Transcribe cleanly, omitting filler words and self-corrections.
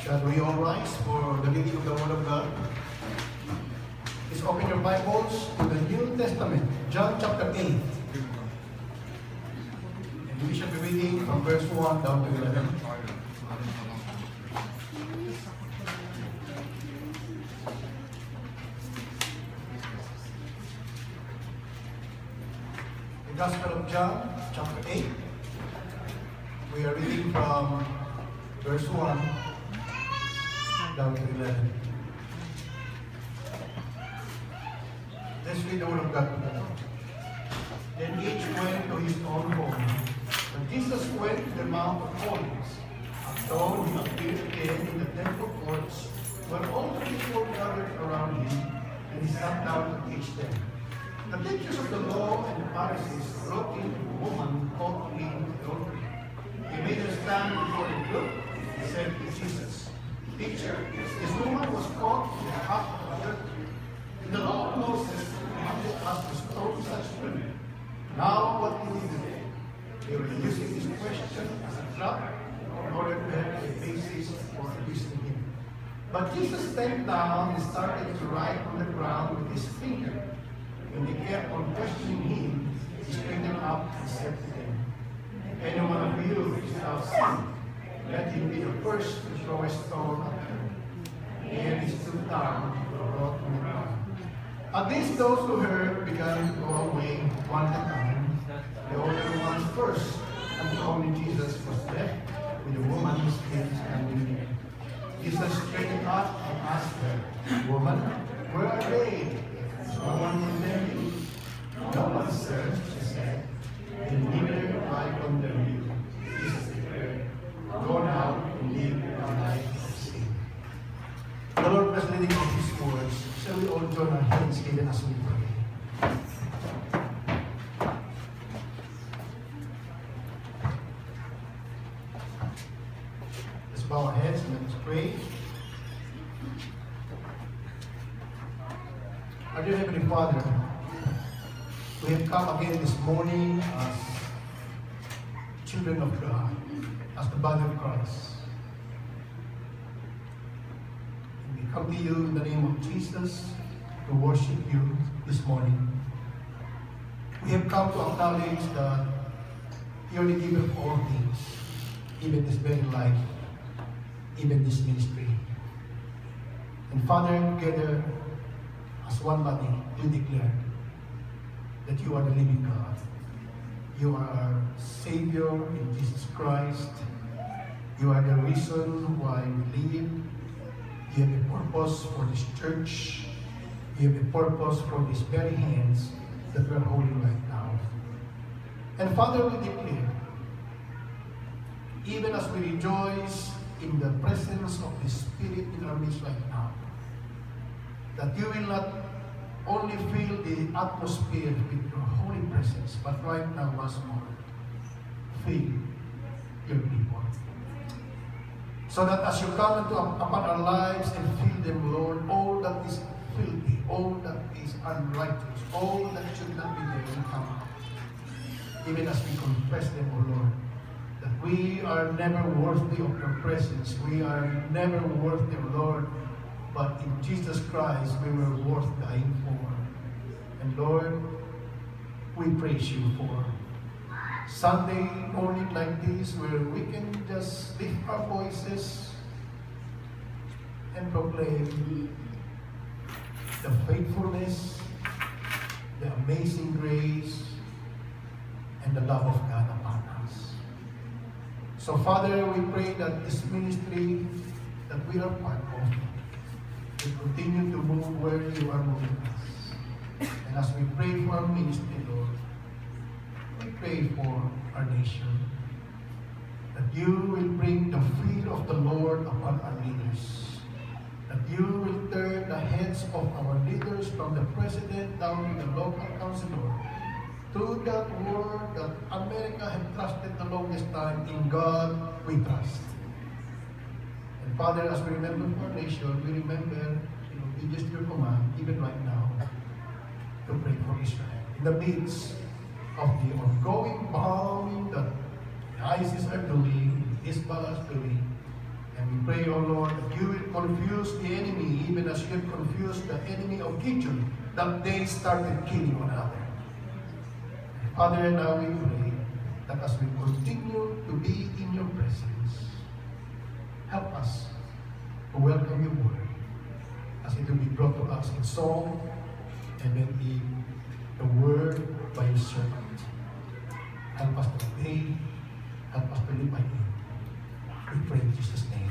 Shall we all rise for the reading of the Word of God? Please open your Bibles to the New Testament, John chapter 8. And we shall be reading from verse 1 down to 11. The Gospel of John, chapter 8. We are reading from verse 1 down to 11. Let's read the Word of God together. Then each went to his own home. But Jesus went to the Mount of Olives. After he appeared again in the temple courts, where all the people gathered around him, and he sat down to teach them. The teachers of the law and the Pharisees brought in a woman caught in adultery. He made her stand before the group and said to Jesus, "Teacher, this woman was caught in the act of adultery. In the law of Moses commanded us to stone such women. Now what do we do?" They were using this question as a trap in order to have a basis for accusing him. But Jesus stepped down and started to write on the ground with his finger. When they kept on questioning him, he straightened up and said to them, "Any one of you is without sin, let him be the first to throw a stone at her." And he stood down and wrote on the ground. At this, those who heard began to go away one at a time. The older ones first, and only Jesus was left with the woman still standing there. Jesus straightened up and asked her, "Woman, where are they? Is no one condemned you?" "No one, sir," she said. "And neither do I condemn you," Jesus declared. "Go now and live a life of sin." The Lord bless the reading of His words. Shall we all join our hands even as we pray? Let's bow our heads and let's pray. Our dear Heavenly Father, we have come again this morning as children of God, as the body of Christ. And we come to you in the name of Jesus to worship you this morning. We have come to acknowledge that you are the giver of all things, even this very life, even this ministry. And Father, together as one body, we declare that you are the living God. You are our Savior in Jesus Christ. You are the reason why we live. You have a purpose for this church. You have a purpose for these very hands that we are holding right now. And Father, we declare, even as we rejoice in the presence of the Spirit in our midst right now, that you will not only fill the atmosphere with your holy presence, but right now, once more, fill your people. So that as you come upon our lives and fill them, Lord, all that is filthy, all that is unrighteous, all that should not be there will come out. Even as we confess them, O Lord, that we are never worthy of your presence. We are never worthy, O Lord, but in Jesus Christ we were worth dying for. And Lord, we praise you for Sunday morning like this, where we can just lift our voices and proclaim the faithfulness, the amazing grace, and the love of God upon us. So Father, we pray that this ministry that we are part of will continue to move where you are moving us. And as we pray for our ministry, Lord, we pray for our nation, that you will bring the fear of the Lord upon our leaders, that you will turn the heads of our leaders from the president down to the local councilor, to that word that America had trusted the longest time. In God we trust. And Father, as we remember for our nation, we remember in obedience to your command, even right now, to pray for Israel. In the midst of the ongoing bombing that ISIS are doing, Hezbollah is doing, And we pray, O Lord, that you will confuse the enemy, even as you have confused the enemy of Gideon, that they started killing one another. Father, now we pray that as we continue to be in your presence, help us to welcome your word, as it will be brought to us in song and then in the word by your servant. Help us to obey, help us to live by it. We pray in Jesus' name.